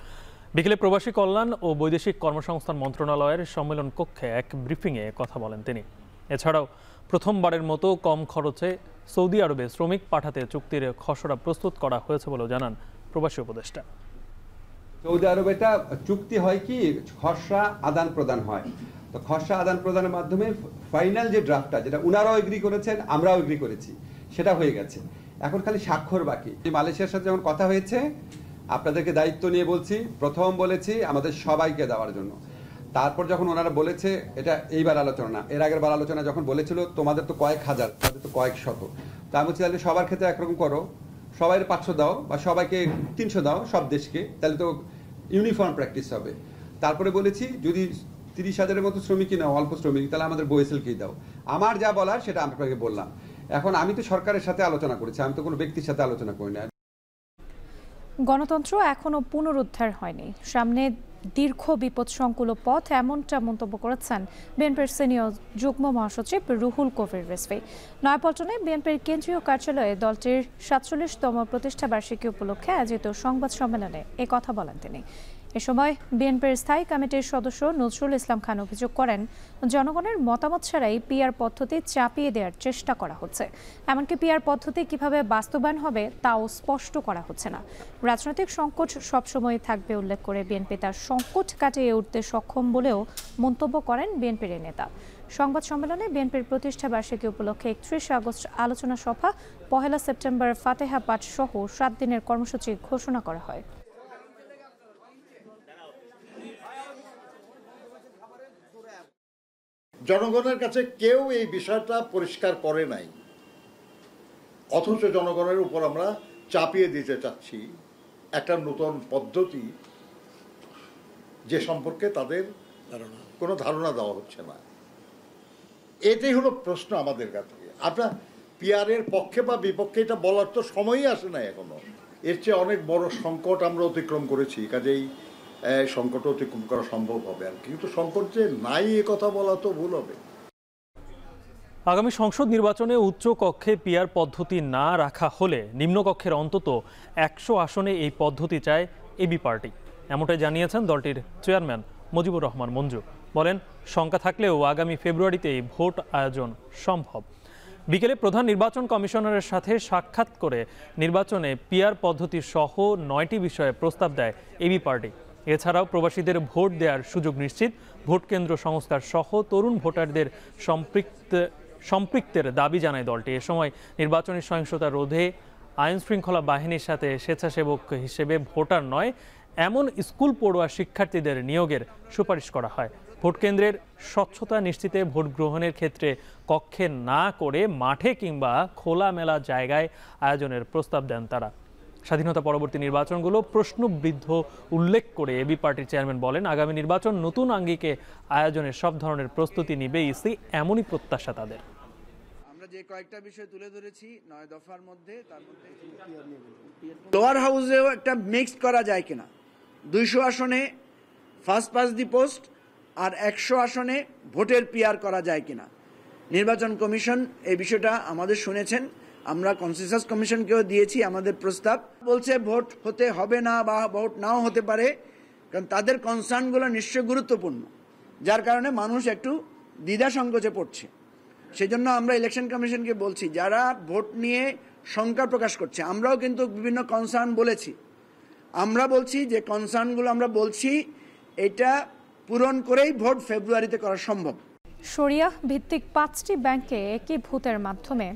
বিকেলে প্রবাসী কল্যাণ ও বৈদেশিক কর্মসংস্থান মন্ত্রণালয়ের সম্মেলন কক্ষে এক ব্রিফিংয়ে কথা বলেন তিনি। এছাড়াও প্রথমবারের মতো কম খরচে সৌদি আরবে শ্রমিক পাঠাতে চুক্তির খসড়া প্রস্তুত করা হয়েছে বলেও জানান প্রবাসী উপদেষ্টা। সৌদি আরবে এটা চুক্তি হয় কি, খসড়া আদান প্রদান হয়। তো খসড়া আদান প্রদানের মাধ্যমে ফাইনাল যে ড্রাফটটা, যেটা উনারাও এগ্রি করেছেন, আমরাও এগ্রি করেছি, সেটা হয়ে গেছে। এখন খালি স্বাক্ষর বাকি। মালয়েশিয়ার সাথে যখন কথা হয়েছে, আপনাদেরকে দায়িত্ব নিয়ে বলছি, প্রথম বলেছি আমাদের সবাইকে দেওয়ার জন্য। তারপর যখন ওনারা বলেছে, এটা এইবার আলোচনা না, এর আগের বার আলোচনা যখন বলেছিল তোমাদের তো কয়েক হাজার, তাদের তো কয়েক শত, তা আমি বলছি তাহলে সবার ক্ষেত্রে একরকম করো, সবাই 500 দাও বা সবাইকে 300 দাও, সব দেশকে, তাহলে তো ইউনিফর্ম প্র্যাকটিস হবে। তারপরে বলেছি যদি 30,000-এর মতো শ্রমিকই নাও, অল্প শ্রমিক, তাহলে আমাদের বোয়েসেলকেই দাও। আমার যা বলার সেটা আপনাকে বললাম। এখন আমি তো সরকারের সাথে আলোচনা করেছি, আমি তো কোনো ব্যক্তির সাথে আলোচনা করি না। গণতন্ত্র এখনো পুনরুদ্ধার হয়নি, সামনে দীর্ঘ বিপদসংকুল পথ, এমনটা মন্তব্য করেছেন বিএনপির সিনিয়র যুগ্ম মহাসচিব রুহুল কবির রিজভী। নয়াপল্টনে বিএনপির কেন্দ্রীয় কার্যালয়ে দলটির 47তম প্রতিষ্ঠাবার্ষিকী উপলক্ষে আয়োজিত সংবাদ সম্মেলনে এ কথা বলেন তিনি। এ সময় বিএনপির স্থায়ী কমিটির সদস্য নজরুল ইসলাম খান অভিযোগ করেন, জনগণের মতামত ছাড়াই পিআর পদ্ধতি চাপিয়ে দেওয়ার চেষ্টা করা হচ্ছে। এমনকি পিআর পদ্ধতি কিভাবে বাস্তবায়ন হবে তাও স্পষ্ট করা হচ্ছে না। রাজনৈতিক সংকট সবসময় থাকবে উল্লেখ করে বিএনপি তার সংকট কাটিয়ে উঠতে সক্ষম বলেও মন্তব্য করেন বিএনপির নেতা। সংবাদ সম্মেলনে বিএনপির প্রতিষ্ঠা বার্ষিকী উপলক্ষে 31 আগস্ট আলোচনা সভা, 1 সেপ্টেম্বর ফাতেহা পাঠ সহ 7 দিনের কর্মসূচি ঘোষণা করা হয়। জনগণের কাছে কেউ এই বিষয়টা পরিষ্কার করে নাই, অথচ জনগণের উপর আমরা চাপিয়ে দিতে চাচ্ছি একটা নতুন পদ্ধতি যে সম্পর্কে তাদের কোনো ধারণা দেওয়া হচ্ছে না। এটাই হলো প্রশ্ন আমাদের কাছে। আপনার পিআরের পক্ষে বা বিপক্ষে এটা বলার তো সময়ই আসে না এখনো। এর চেয়ে অনেক বড় সংকট আমরা অতিক্রম করেছি, কাজেই সংকট অতিক্রম করা সম্ভব হবে আর কিন্তু সংকট যে নাই এ কথা বলা তো ভুল হবে। আগামী সংসদ নির্বাচনে উচ্চ কক্ষে পিআর পদ্ধতি না রাখা হলে নিম্নকক্ষের অন্তত 100 আসনে এই পদ্ধতি চায় এবি পার্টি। এমনটাই জানিয়েছেন দলটির চেয়ারম্যান মুজিবুর রহমান মঞ্জু। বলেন, শঙ্কা থাকলেও আগামী ফেব্রুয়ারিতেই ভোট আয়োজন সম্ভব। বিকেলে প্রধান নির্বাচন কমিশনারের সাথে সাক্ষাৎ করে নির্বাচনে পিআর পদ্ধতি সহ 9টি বিষয়ে প্রস্তাব দেয় এবি পার্টি। এছাড়াও প্রবাসীদের ভোট দেওয়ার সুযোগ নিশ্চিত, ভোট কেন্দ্র সংস্কার সহ তরুণ ভোটারদের সম্পৃক্তের দাবি জানায় দলটি। এ সময় নির্বাচনী সহিংসতা রোধে আইন শৃঙ্খলা বাহিনীর সাথে স্বেচ্ছাসেবক হিসেবে ভোটার নয় এমন স্কুল পড়ুয়া শিক্ষার্থীদের নিয়োগের সুপারিশ করা হয়। ভোট কেন্দ্রের স্বচ্ছতা নিশ্চিতে ভোট গ্রহণের ক্ষেত্রে কক্ষে না করে মাঠে কিংবা খোলামেলা জায়গায় আয়োজনের প্রস্তাব দেন তারা। স্বাধীনতা পরবর্তী নির্বাচনগুলো প্রশ্নবিদ্ধ উল্লেখ করে এবি পার্টির চেয়ারম্যান বলেন, আগামী নির্বাচন নতুন আঙ্গিকে আয়োজনের সব ধরনের প্রস্তুতি নিবে ইসি, এমনই প্রত্যাশা তাদের। আমরা যে কয়েকটা বিষয় তুলে ধরেছি 9 দফার মধ্যে, তার মধ্যে লোয়ার হাউসেও একটা মিক্স করা যায় কিনা, 200 আসনে ফার্স্ট পাস দি পোস্ট আর 100 আসনে ভোটের পিআর করা যায় কিনা। নির্বাচন কমিশন এই বিষয়টা আমাদের শুনেছেন, আমরা কনসেনসাস কমিশনকেও দিয়েছি আমাদের প্রস্তাব। বলছে ভোট হতে হবে না বা ভোট নাও হতে পারে, কারণ তাদের কনসার্নগুলো নিশ্চয় গুরুত্বপূর্ণ, যার কারণে মানুষ একটু দ্বিধা সংকোচে পড়ছে। সেজন্য আমরা ইলেকশন কমিশনকে বলছি, যারা ভোট নিয়ে শঙ্কা প্রকাশ করছে, আমরাও কিন্তু বিভিন্ন কনসার্ন বলেছি, আমরা বলছি যে কনসার্নগুলো আমরা বলছি এটা পূরণ করেই ভোট ফেব্রুয়ারিতে করা সম্ভব। শরিয়াহ ভিত্তিক 5টি ব্যাংকে একীভূতের মাধ্যমে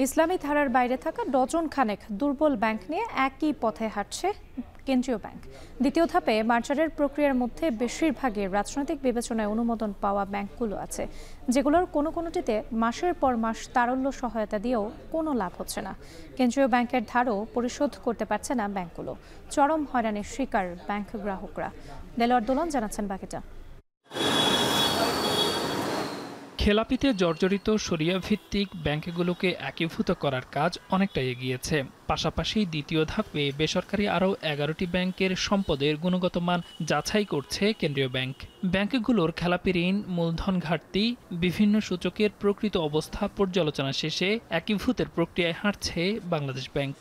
ইসলামী ধারার বাইরে থাকা ডজন খানেক দুর্বল ব্যাংক নিয়ে একই পথে হাঁটছে কেন্দ্রীয় ব্যাংক। দ্বিতীয় ধাপে মার্জারের প্রক্রিয়ার মধ্যে বেশিরভাগই রাজনৈতিক বিবেচনায় অনুমোদন পাওয়া ব্যাংকগুলো আছে, যেগুলোর কোনোটিতে মাসের পর মাস তারল্য সহায়তা দিয়েও কোনো লাভ হচ্ছে না। কেন্দ্রীয় ব্যাংকের ধারও পরিশোধ করতে পারছে না ব্যাংকগুলো। চরম হয়রানির শিকার ব্যাংক গ্রাহকরা। দেলোয়ার দোলন জানাচ্ছেন বাকিটা। খেলাপিতে জর্জরিত শরিয়া ভিত্তিক ব্যাংকগুলোকে একীভূত করার কাজ অনেকটা এগিয়েছে। পাশাপাশি দ্বিতীয় ধাপে বেসরকারি আরও 11টি ব্যাংকের সম্পদের গুণগত মান যাচাই করছে কেন্দ্রীয় ব্যাংক। ব্যাংকগুলোর খেলাপি ঋণ, মূলধন ঘাটতি, বিভিন্ন সূচকের প্রকৃত অবস্থা পর্যালোচনা শেষে একীভূতের প্রক্রিয়ায় হাঁটছে বাংলাদেশ ব্যাংক।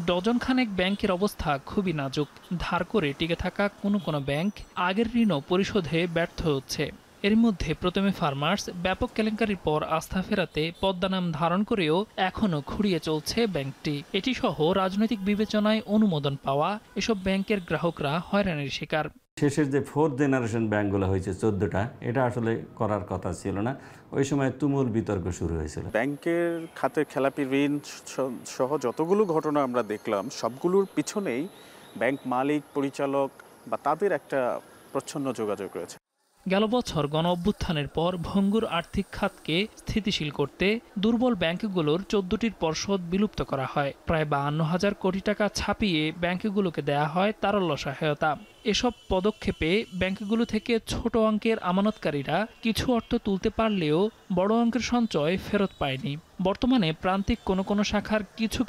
ডজন খানেক ব্যাংকের অবস্থা খুবই নাজুক। ধার করে টিকে থাকা কোনো ব্যাংক আগের ঋণও পরিশোধে ব্যর্থ হচ্ছে। এর মধ্যে প্রথমে ফার্মার্স ব্যাপক কেলেঙ্কারির পর আস্থা ফেরাতে পদ্মা নাম ধারণ করেও এখনও খুঁড়িয়ে চলছে ব্যাংকটি। এটি সহ রাজনৈতিক বিবেচনায় অনুমোদন পাওয়া এসব ব্যাংকের গ্রাহকরা হয়রানির শিকার। শেষের যে 4th জেনারেশন ব্যাংকগুলো হয়েছে 14টা, এটা আসলে করার কথা ছিল না। ওই সময় তুমুল বিতর্ক শুরু হয়েছিল। ব্যাংকের খাতে খেলাপি ঋণ সহ যতগুলো ঘটনা আমরা দেখলাম, সবগুলোর পিছনেই ব্যাংক মালিক, পরিচালক বা তাদের একটা প্রচ্ছন্ন যোগাযোগ রয়েছে। গেল বছর গণ অভ্যুত্থানের পর ভঙ্গুর আর্থিক খাতকে স্থিতিশীল করতে দুর্বল ব্যাংকগুলোর 14টির পর্ষদ বিলুপ্ত করা হয়। প্রায় 52,000 কোটি টাকা ছাপিয়ে ব্যাংকগুলোকে দেয়া হয় তারল্য সহায়তা। এসব পদক্ষেপে ব্যাংকগুলো থেকে ছোট অঙ্কের আমানতকারীরা কিছু অর্থ তুলতে পারলেও বড় অঙ্কের সঞ্চয় ফেরত পায়নি। বর্তমানে প্রান্তিক কোনো শাখার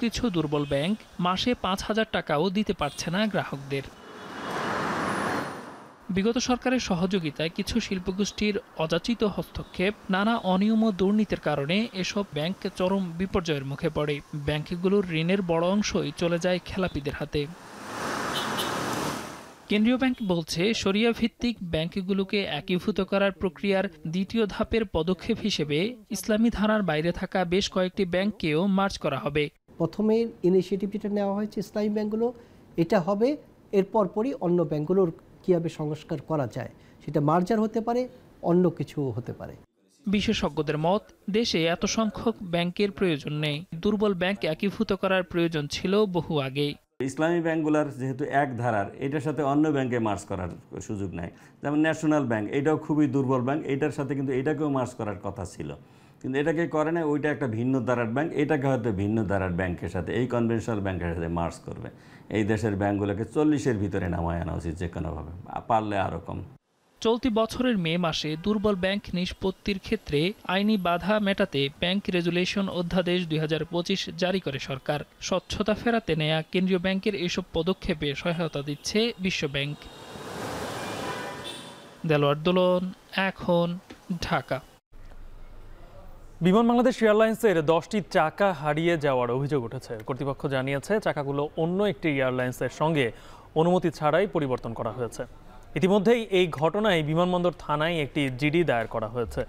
কিছু দুর্বল ব্যাংক মাসে 5,000 টাকাও দিতে পারছে না গ্রাহকদের। বিগত সরকারের সহযোগিতায় কিছু শিল্পগোষ্ঠীর অযাচিত হস্তক্ষেপ, নানা অনিয়ম ও দুর্নীতির কারণে এসব ব্যাংক চরম বিপর্যয়ের মুখে পড়ে। ব্যাংকগুলোর ঋণের বড় অংশই চলে যায় খেলাপিদের হাতে। কেন্দ্রীয় ব্যাংক বলছে, শরিয়া ভিত্তিক ব্যাংকগুলোকে একীভূত করার প্রক্রিয়ার দ্বিতীয় ধাপের পদক্ষেপ হিসেবে ইসলামী ধারার বাইরে থাকা বেশ কয়েকটি ব্যাংককেও মার্জ করা হবে। প্রথমে ইনিশিয়েটিভ যেটা নেওয়া হয়েছে ইসলামী ব্যাংকগুলো, এটা হবে এর পরপরই অন্য ব্যাংকগুলোর কীভাবে সংস্কার করা যায়, সেটা মার্জার হতে পারে, অন্য কিছু হতে পারে। বিশেষজ্ঞদের মত, দেশে এত সংখ্যক ব্যাংকের প্রয়োজন নেই। দুর্বল ব্যাংক একীভূত করার প্রয়োজন ছিল বহু আগেই। ইসলামী ব্যাংকগুলোর যেহেতু এক ধারার, এটার সাথে অন্য ব্যাংকে মার্জ করার সুযোগ নাই। যেমন ন্যাশনাল ব্যাংক, এটাও খুবই দুর্বল ব্যাংক, এটার সাথে কিন্তু এটাকেও মার্জ করার কথা ছিল, কিন্তু এটাকে করে না। ওইটা একটা ভিন্ন ধারার ব্যাংক, এটাকে হয়তো ভিন্ন ধারার ব্যাংকের সাথে, এই কনভেনশনাল ব্যাংকের সাথে মার্জ করবে। এই দেশের ব্যাংকগুলোকে 40-এর ভিতরে নামায় আনা উচিত যে কোনোভাবে, পারলে আরও কম। চলতি বছরের মে মাসে দুর্বল ব্যাংক নিষ্পত্তির ক্ষেত্রে আইনি বাধা মেটাতে ব্যাংক রেজুলেশন অধ্যাদেশ 2025 জারি করে সরকার। স্বচ্ছতা ফেরাতে নেয়া কেন্দ্রীয় ব্যাংকের এসব পদক্ষেপে সহায়তা দিচ্ছে বিশ্বব্যাংক। দেলোয়ার দোলন, এখন, ঢাকা। বিমান বাংলাদেশ এয়ারলাইন্সের 10টি চাকা হারিয়ে যাওয়ার অভিযোগ উঠেছে। কর্তৃপক্ষ জানিয়েছে চাকাগুলো অন্য একটি এয়ারলাইন্সের সঙ্গে অনুমতি ছাড়াই পরিবর্তন করা হয়েছে। ইতিমধ্যেই এই ঘটনায় বিমানবন্দর থানায় একটি জিডি দায়ের করা হয়েছে।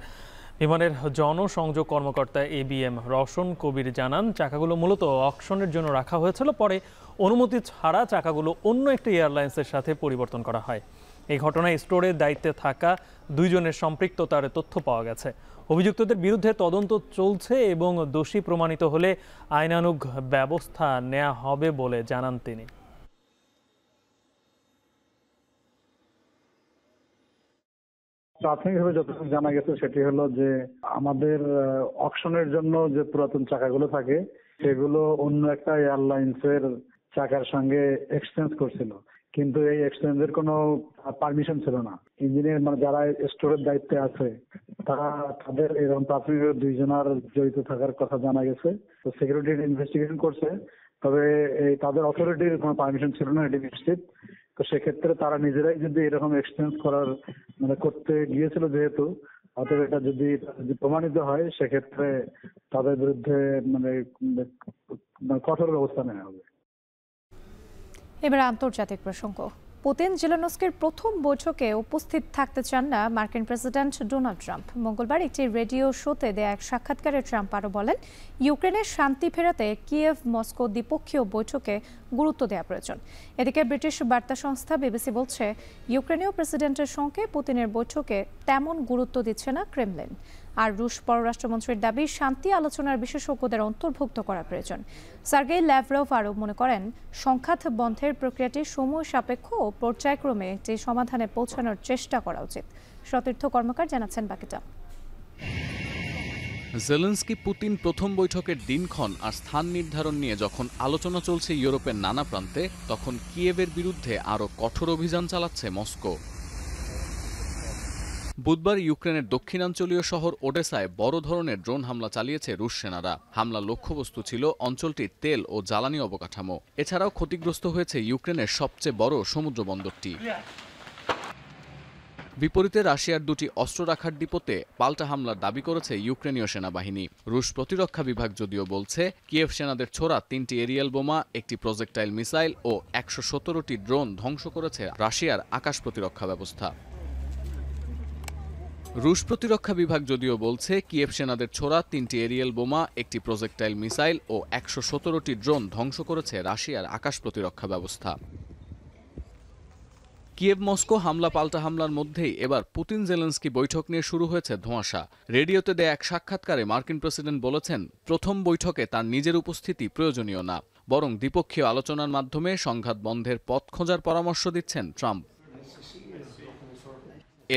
বিমানের জনসংযোগ কর্মকর্তা ABM রওশন কবির জানান, চাকাগুলো মূলত অকশনের জন্য রাখা হয়েছিল, পরে অনুমতি ছাড়া চাকাগুলো অন্য একটি এয়ারলাইন্সের সাথে পরিবর্তন করা হয়। এই ঘটনায় স্টোরের দায়িত্বে থাকা 2 জনের সম্পৃক্ততার তথ্য পাওয়া গেছে। অভিযুক্তদের বিরুদ্ধে তদন্ত চলছে এবং দোষী প্রমাণিত হলে আইনানুগ ব্যবস্থা নেওয়া হবে বলে জানান তিনি। প্রাথমিকভাবে যতটুকু জানা গেছে সেটি হলো যে আমাদের অকশনের জন্য যে পুরাতন চাকাগুলো থাকে সেগুলো অন্য একটা এয়ারলাইন্সের চাকার সঙ্গে এক্সচেঞ্জ করছিল, কিন্তু এই এক্সচেঞ্জের কোনো পারমিশন ছিল না। ইঞ্জিনিয়ার মানে যারা স্টোরের দায়িত্বে আছে তাদের এরকম প্রাথমিকভাবে 2 জনের জড়িত থাকার কথা জানা গেছে। তো সিকিউরিটি ইনভেস্টিগেশন করছে, তবে তাদের অথরিটির কোনো পারমিশন ছিল না, এটি নিশ্চিত। তো সেক্ষেত্রে তারা নিজেরাই যদি এরকম এক্সচেঞ্জ করার করতে গিয়েছিল যেহেতু, অতএব এটা যদি প্রমাণিত হয় সেক্ষেত্রে তাদের বিরুদ্ধে কঠোর ব্যবস্থা নেওয়া হবে। এবার আন্তর্জাতিক প্রসঙ্গ। পুতিন জেলেনস্কির প্রথম বৈঠকে উপস্থিত থাকতে চান না মার্কিন প্রেসিডেন্ট ডোনাল্ড ট্রাম্প। মঙ্গলবার একটি রেডিও শোতে দেয়া এক সাক্ষাৎকারে ট্রাম্প আরও বলেন, ইউক্রেনের শান্তি ফেরাতে কিয়েভ মস্কো দ্বিপক্ষীয় বৈঠকে গুরুত্ব দেওয়া প্রয়োজন। এদিকে ব্রিটিশ বার্তা সংস্থা বিবিসি বলছে, ইউক্রেনীয় প্রেসিডেন্টের সঙ্গে পুতিনের বৈঠকে তেমন গুরুত্ব দিচ্ছে না ক্রেমলিন। আর রুশ পররাষ্ট্রমন্ত্রীর দাবি, শান্তি আলোচনার বিশেষজ্ঞদের অন্তর্ভুক্ত করা প্রয়োজন। সার্গেই ল্যাভরভ আরও মনে করেন, সংঘাত বন্ধের প্রক্রিয়াটি সময় সাপেক্ষ ও পর্যায়ক্রমে একটি সমাধানে পৌঁছানোর চেষ্টা করা উচিত। সতীর্থ কর্মকার জানাচ্ছেন বাকিটা। জেলেনস্কি পুতিন প্রথম বৈঠকের দিনক্ষণ আর স্থান নির্ধারণ নিয়ে যখন আলোচনা চলছে ইউরোপের নানা প্রান্তে, তখন কিয়েভের বিরুদ্ধে আরও কঠোর অভিযান চালাচ্ছে মস্কো। বুধবার ইউক্রেনের দক্ষিণাঞ্চলীয় শহর ওডেসায় বড় ধরনের ড্রোন হামলা চালিয়েছে রুশ সেনারা। হামলার লক্ষ্যবস্তু ছিল অঞ্চলটির তেল ও জ্বালানি অবকাঠামো। এছাড়াও ক্ষতিগ্রস্ত হয়েছে ইউক্রেনের সবচেয়ে বড় সমুদ্র বন্দরটি। বিপরীতে রাশিয়ার 2টি অস্ত্র রাখার ডিপোতে পাল্টা হামলার দাবি করেছে ইউক্রেনীয় সেনাবাহিনী। রুশ প্রতিরক্ষা বিভাগ যদিও বলছে, কিয়েভ সেনাদের ছোড়া 3টি এরিয়াল বোমা, একটি প্রজেক্টাইল মিসাইল ও 117টি ড্রোন ধ্বংস করেছে রাশিয়ার আকাশ প্রতিরক্ষা ব্যবস্থা। রুশ প্রতিরক্ষা বিভাগ যদিও বলছে, কিয়েভ সেনাদের ছোড়া 3টি এরিয়াল বোমা, একটি প্রজেক্টাইল মিসাইল ও 117টি ড্রোন ধ্বংস করেছে রাশিয়ার আকাশ প্রতিরক্ষা ব্যবস্থা। কিয়েভ মস্কো হামলা পাল্টা হামলার মধ্যেই এবার পুতিন জেলেনস্কি বৈঠক নিয়ে শুরু হয়েছে ধোঁয়াশা। রেডিওতে দেয়া এক সাক্ষাৎকারে মার্কিন প্রেসিডেন্ট বলেছেন, প্রথম বৈঠকে তার নিজের উপস্থিতি প্রয়োজনীয় না, বরং দ্বিপক্ষীয় আলোচনার মাধ্যমে সংঘাত বন্ধের পথ খোঁজার পরামর্শ দিচ্ছেন ট্রাম্প।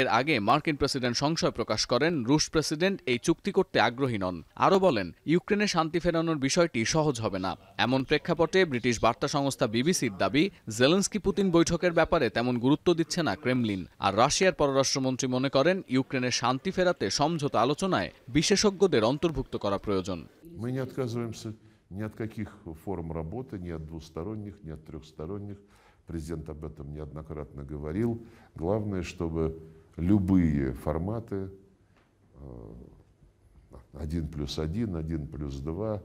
এর আগে মার্কিন প্রেসিডেন্ট সংশয় প্রকাশ করেন, রুশ প্রেসিডেন্ট এই চুক্তি করতে আগ্রহী নন। আরও বলেন, ইউক্রেনে শান্তি ফেরানোর বিষয়টি সহজ হবে না। এমন প্রেক্ষাপটে ব্রিটিশ বার্তা সংস্থা বিবিসির দাবি, জেলেনস্কি পুতিন বৈঠকের ব্যাপারে তেমন গুরুত্ব দিচ্ছে না ক্রেমলিন। আর রাশিয়ার পররাষ্ট্রমন্ত্রী মনে করেন, ইউক্রেনের শান্তি ফেরাতে সমঝোতা আলোচনায় বিশেষজ্ঞদের অন্তর্ভুক্ত করা প্রয়োজন। Ни от каких форм работы, ни от двусторонних, ни от трехсторонних. Президент об этом неоднократно говорил. Главное, чтобы любые форматы 1+1, 1+2.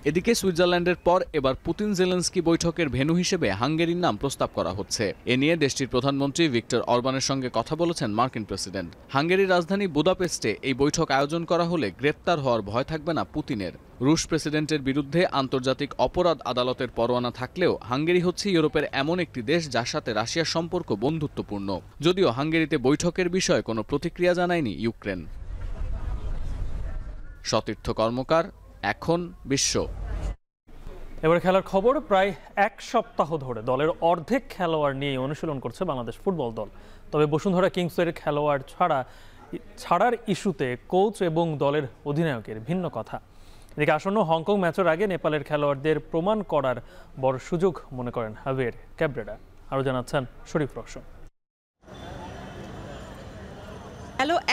এদিকে সুইজারল্যান্ডের পর এবার পুতিন জেলেনস্কি বৈঠকের ভেন্যু হিসেবে হাঙ্গেরির নাম প্রস্তাব করা হচ্ছে। এ নিয়ে দেশটির প্রধানমন্ত্রী ভিক্টর অরবানের সঙ্গে কথা বলেছেন মার্কিন প্রেসিডেন্ট। হাঙ্গেরির রাজধানী বুদাপেস্টে এই বৈঠক আয়োজন করা হলে গ্রেপ্তার হওয়ার ভয় থাকবে না পুতিনের। রুশ প্রেসিডেন্টের বিরুদ্ধে আন্তর্জাতিক অপরাধ আদালতের পরোয়ানা থাকলেও হাঙ্গেরি হচ্ছে ইউরোপের এমন একটি দেশ যার সাথে রাশিয়ার সম্পর্ক বন্ধুত্বপূর্ণ। যদিও হাঙ্গেরিতে বৈঠকের বিষয়ে কোনো প্রতিক্রিয়া জানায়নি ইউক্রেন। সতীর্থ কর্মকার, এখন বিশ্ব। এবার খেলার খবর। প্রায় এক সপ্তাহ ধরে দলের অর্ধেক খেলোয়াড় নিয়ে অনুশীলন করছে বাংলাদেশ ফুটবল দল। তবে বসুন্ধরা কিংসের খেলোয়াড় ছাড়ার ইস্যুতে কোচ এবং দলের অধিনায়কের ভিন্ন কথা। এদিকে আসন্ন হংকং ম্যাচের আগে নেপালের খেলোয়াড়দের প্রমাণ করার বড় সুযোগ মনে করেন হাভিয়ের ক্যাব্রেরা। আরও জানাচ্ছেন শরীফ রওশন।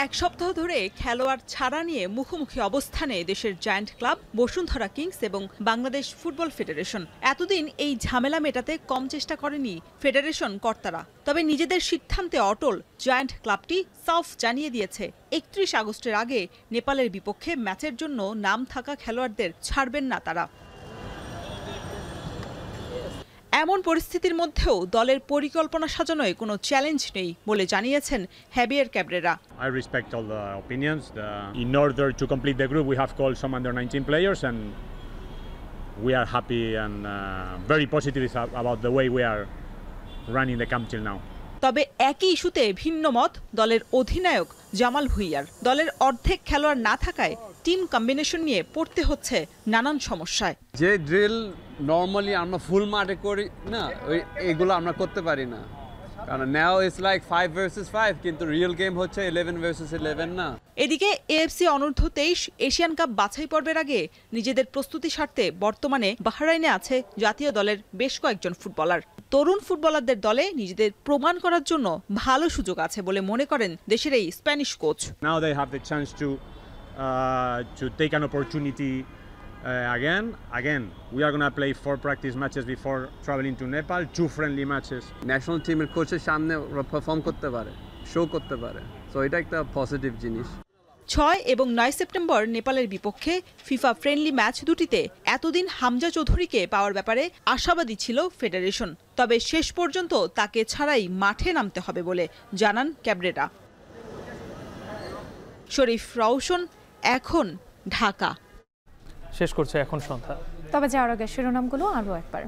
এক সপ্তাহ ধরে খেলোয়াড় ছাড়া নিয়ে মুখোমুখি অবস্থানে দেশের জায়ান্ট ক্লাব বসুন্ধরা কিংস এবং বাংলাদেশ ফুটবল ফেডারেশন। এতদিন এই ঝামেলা মেটাতে কম চেষ্টা করেনি ফেডারেশন কর্তারা। তবে নিজেদের সিদ্ধান্তে অটল জায়ান্ট ক্লাবটি সাফ জানিয়ে দিয়েছে ৩১ আগস্টের আগে নেপালের বিপক্ষে ম্যাচের জন্য নাম থাকা খেলোয়াড়দের ছাড়বেন না তারা। এমন পরিস্থিতির মধ্যেও দলের পরিকল্পনা সাজানোয় কোনো চ্যালেঞ্জ নেই বলে জানিয়েছেন Javier Cabrera. I respect all the opinions. In order to complete the group, we have called some under-19 players, and we are happy and very positive about the way we are running the camp till now. তবে একই ইস্যুতে ভিন্ন মত দলের অধিনায়ক জামাল ভুঁইয়ার। দলের অর্ধেক খেলোয়াড় না থাকায় টিম কম্বিনেশন নিয়ে পড়তে হচ্ছে নানান সমস্যায়। যে ড্রিল নর্মালি আমরা ফুল মাঠে করি না, এগুলো আমরা করতে পারি না, কারণ নাও ইটস লাইক 5 ভার্সেস 5, কিন্তু রিয়েল গেম হচ্ছে 11 ভার্সেস 11 না। এদিকে এএফসি অনূর্ধ্ব 23 এশিয়ান কাপ বাছাই পর্বের আগে নিজেদের প্রস্তুতি সারতে বর্তমানে বাহরাইনে আছে জাতীয় দলের বেশ কয়েকজন ফুটবলার। তরুণ ফুটবলারদের দলে নিজেদের প্রমাণ করার জন্য ভালো সুযোগ আছে বলে মনে করেন দেশের এই Spanish coach. Now they have the chance to take an opportunity again. We are going to play 4 practice matches before traveling to Nepal, 2 friendly matches. National টিমের কোচের সামনে পারফর্ম করতে পারে, শো করতে পারে, সো এটা একটা পজিটিভ জিনিস। 6 এবং 9 সেপ্টেম্বর নেপালের বিপক্ষে ফিফা ফ্রেন্ডলি ম্যাচ দুটিতে এতদিন হামজা চৌধুরীকে পাওয়ার ব্যাপারে আশাবাদী ছিল ফেডারেশন। তবে শেষ পর্যন্ত তাকে ছাড়াই মাঠে নামতে হবে বলে জানান ক্যাব্রেরা। শরীফ রওশন, এখন, ঢাকা। শেষ করছে এখন সন্ধ্যা। তবে যাওয়ার আগে শিরোনামগুলো আরও একবার।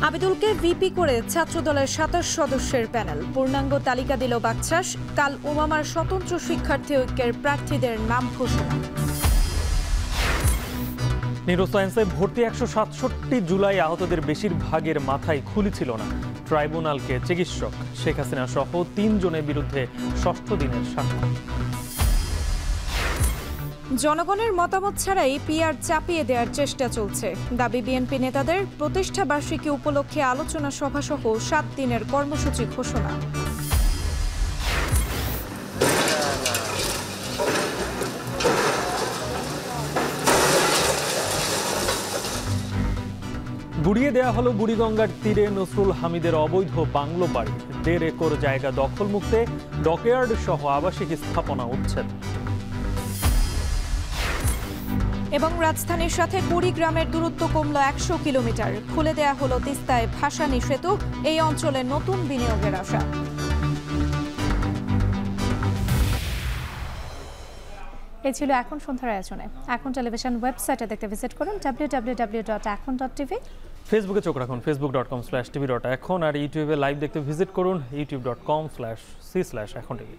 আবিদুলকে ভিপি করে ছাত্রদলের 27 সদস্যের প্যানেল, পূর্ণাঙ্গ তালিকা দিল বাকছাস। কাল ওমামার স্বতন্ত্র শিক্ষার্থী ঐক্যের প্রার্থীদের নাম ঘোষণা। নিউরোসায়েন্সে ভর্তি 167 জুলাই আহতদের বেশিরভাগের মাথায় খুলি ছিল না। ট্রাইব্যুনালকে চিকিৎসক শেখ হাসিনা সহ 3 জনের বিরুদ্ধে 6ষ্ঠ দিনের সাক্ষ্য। জনগণের মতামত ছাড়াই পিআর চাপিয়ে দেওয়ার চেষ্টা চলছে, দাবি বিএনপি নেতাদের। প্রতিষ্ঠা বার্ষিকী উপলক্ষে আলোচনা সভা সহ 7 দিনের কর্মসূচি ঘোষণা। গুড়িয়ে দেয়া হলো বুড়িগঙ্গার তীরে নসরুল হামিদের অবৈধ বাংলো বাড়ি। 1.5 একর জায়গা দখলমুক্তে ডকইয়ার্ড সহ আবাসিক স্থাপনা উচ্ছেদ। এবং রাজধানীর সাথে কুড়িগ্রামের দূরত্ব কমল 100 কিলোমিটার। খুলে দেয়া হলো তিস্তায় ভাসানী সেতু, এই অঞ্চলে নতুন বিনিয়োগের আশা। এই ছিল এখন সন্ধ্যার আয়োজনে। এখন টেলিভিশন ওয়েবসাইটে দেখতে ভিজিট করুন www.ekon.tv। ফেসবুকে চোখ রাখুন facebook.com/tv.ekon, আর ইউটিউবে লাইভ দেখতে ভিজিট করুন youtube.com/c/ekontv।